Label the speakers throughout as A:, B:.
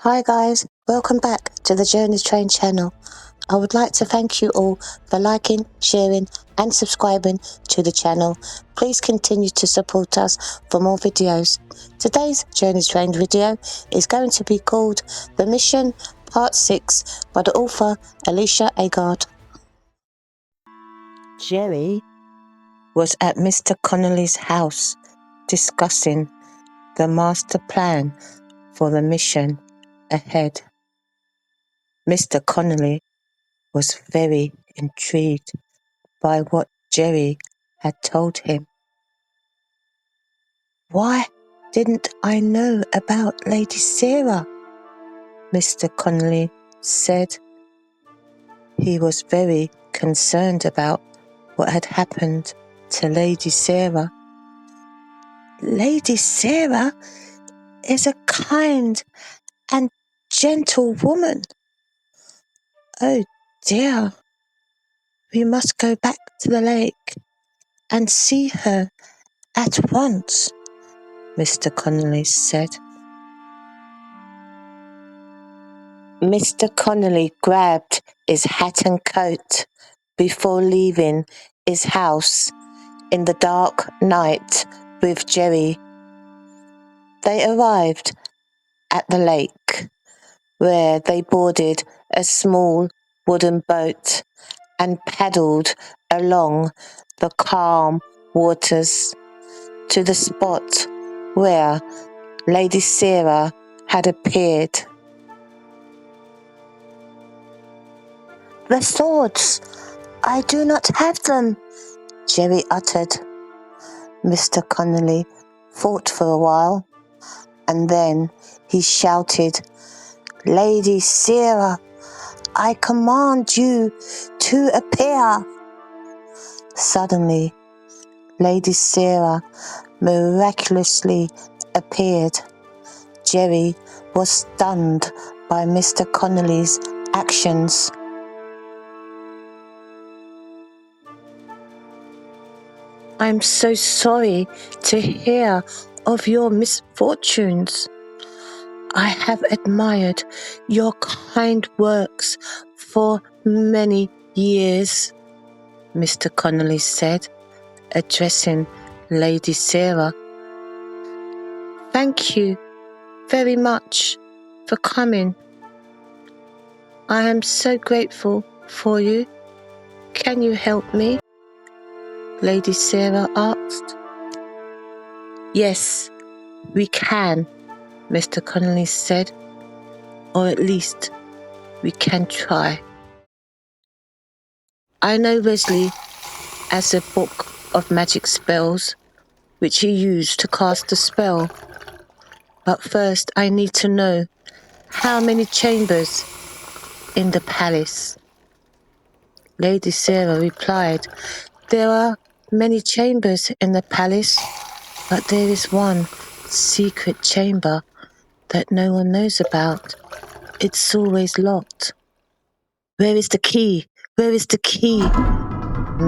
A: Hi guys, welcome back to the Journey Train channel. I would like to thank you all for liking, sharing and subscribing to the channel. Please continue to support us for more videos. Today's Journey Train video is going to be called The Mission Part 6 by the author Alecia Agard. Gerry was at Mr. Connolly's house discussing the master plan for the mission ahead. Mr. Connolly was very intrigued by what Gerry had told him. "Why didn't I know about Lady Sarah?" Mr. Connolly said. He was very concerned about what had happened to Lady Sarah. "Lady Sarah is a kind and gentle woman. Oh dear, we must go back to the lake and see her at once," Mr. Connolly said. Mr. Connolly grabbed his hat and coat before leaving his house in the dark night with Gerry. They arrived at the lake, where they boarded a small wooden boat and paddled along the calm waters to the spot where Lady Sarah had appeared. "The swords! I do not have them," Gerry uttered. Mr. Connolly thought for a while, and then he shouted, "Lady Sarah, I command you to appear." Suddenly, Lady Sarah miraculously appeared. Gerry was stunned by Mr. Connolly's actions. "I'm so sorry to hear of your misfortunes. I have admired your kind works for many years," Mr. Connolly said, addressing Lady Sarah. "Thank you very much for coming. I am so grateful for you. Can you help me?" Lady Sarah asked. "Yes, we can," Mr. Connolly said, "or at least we can try. I know Wesley as a book of magic spells, which he used to cast a spell. But first I need to know how many chambers in the palace." Lady Sarah replied, "There are many chambers in the palace, but there is one secret chamber that no one knows about. It's always locked." "Where is the key? Where is the key?"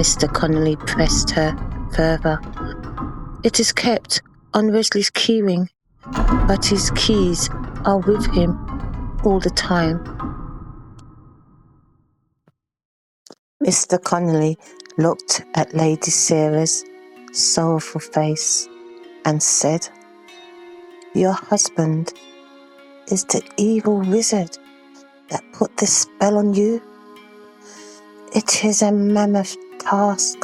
A: Mr. Connolly pressed her further. "It is kept on Wesley's keyring, but his keys are with him all the time." Mr. Connolly looked at Lady Sarah's sorrowful face and said, "Your husband is the evil wizard that put this spell on you. It is a mammoth task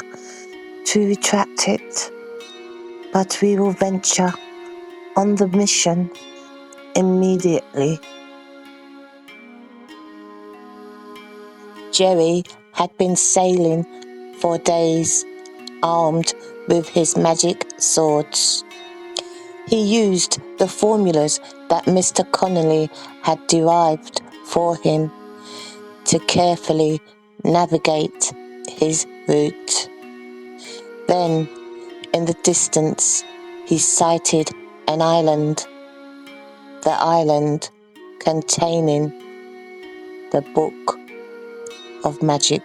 A: to retract it, but we will venture on the mission immediately." Gerry had been sailing for days, armed with his magic swords. He used the formulas that Mr. Connolly had derived for him to carefully navigate his route. Then, in the distance, he sighted an island, the island containing the Book of Magic.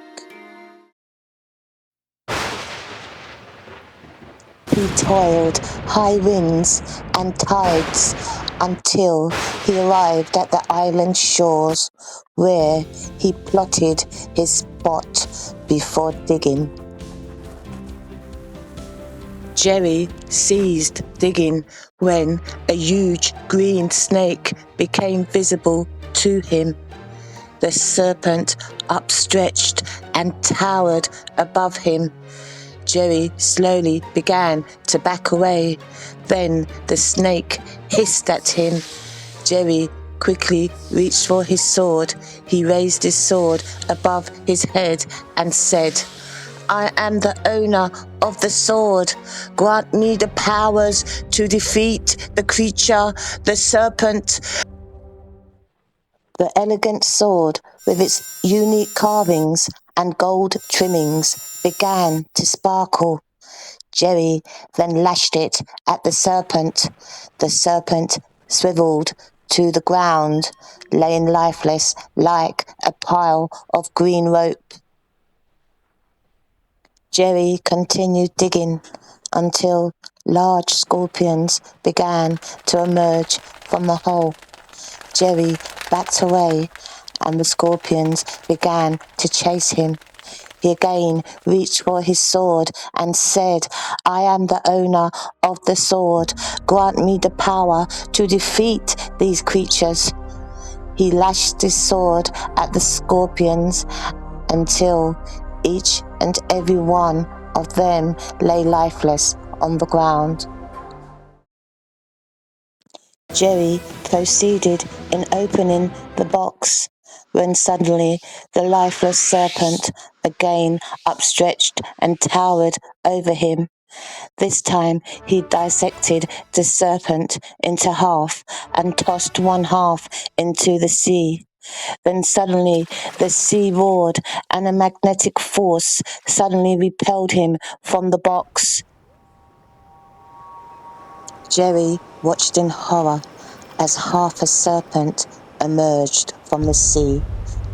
A: He toiled high winds and tides until he arrived at the island shores, where he plotted his spot before digging. Gerry ceased digging when a huge green snake became visible to him. The serpent upstretched and towered above him. Gerry slowly began to back away. Then the snake hissed at him. Gerry quickly reached for his sword. He raised his sword above his head and said, "I am the owner of the sword. Grant me the powers to defeat the creature, the serpent." The elegant sword, with its unique carvings and gold trimmings, began to sparkle. Gerry then lashed it at the serpent. The serpent swiveled to the ground, laying lifeless like a pile of green rope. Gerry continued digging until large scorpions began to emerge from the hole. Gerry backed away and the scorpions began to chase him. He again reached for his sword and said, "I am the owner of the sword. Grant me the power to defeat these creatures." He lashed his sword at the scorpions until each and every one of them lay lifeless on the ground. Gerry proceeded in opening the box when suddenly the lifeless serpent again upstretched and towered over him. This time he dissected the serpent into half and tossed one half into the sea. Then suddenly the sea roared and a magnetic force suddenly repelled him from the box. Gerry watched in horror as half a serpent emerged from the sea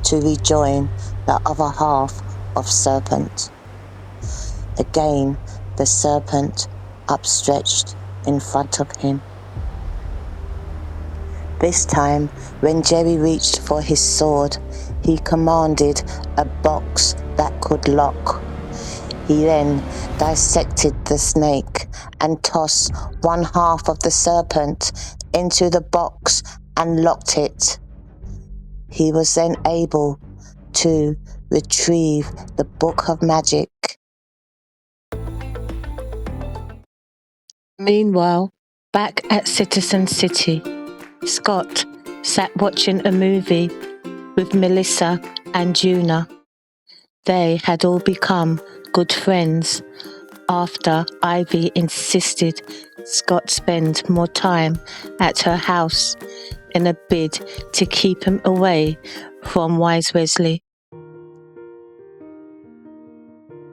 A: to rejoin the other half of serpent. Again, the serpent upstretched in front of him. This time, when Gerry reached for his sword, he commanded a box that could lock. He then dissected the snake and tossed one half of the serpent into the box and locked it. He was then able to retrieve the Book of Magic. Meanwhile, back at Citizen City, Scott sat watching a movie with Melissa and Juna. They had all become good friends after Ivy insisted Scott spend more time at her house in a bid to keep him away from Wise Wesley.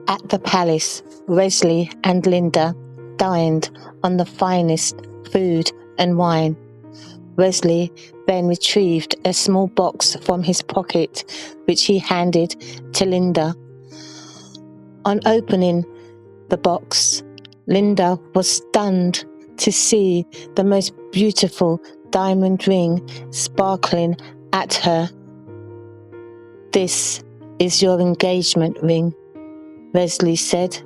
A: At the palace, Wesley and Linda dined on the finest food and wine. Wesley then retrieved a small box from his pocket, which he handed to Linda. On opening the box, Linda was stunned to see the most beautiful diamond ring sparkling at her. "This is your engagement ring," Wesley said.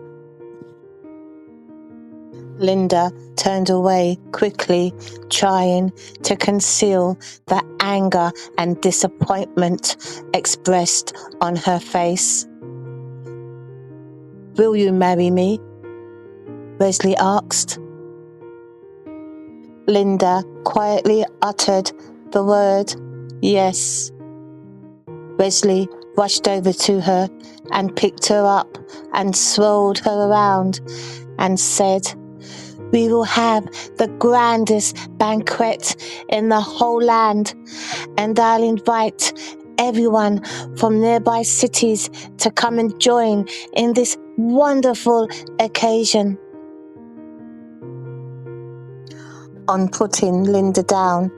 A: Linda turned away quickly, trying to conceal the anger and disappointment expressed on her face. "Will you marry me?" Wesley asked. Linda quietly uttered the word yes. Wesley rushed over to her and picked her up and swirled her around and said, "We will have the grandest banquet in the whole land, and I'll invite everyone from nearby cities to come and join in this wonderful occasion." On putting Linda down,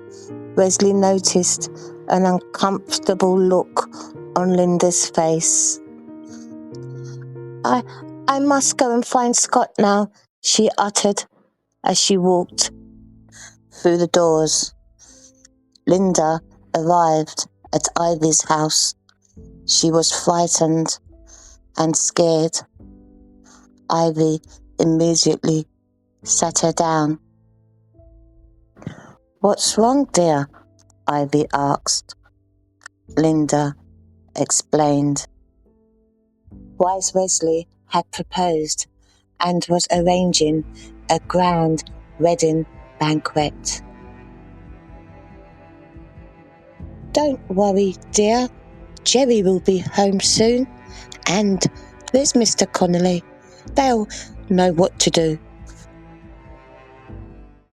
A: Wesley noticed an uncomfortable look on Linda's face. I must go and find Scott now," she uttered as she walked. through the doors. Linda arrived at Ivy's house. She was frightened and scared. Ivy immediately sat her down. "What's wrong, dear?" Ivy asked. Linda explained. Wise Wesley had proposed and was arranging a grand wedding banquet. "Don't worry, dear. Gerry will be home soon, and there's Mr. Connolly. They'll know what to do,"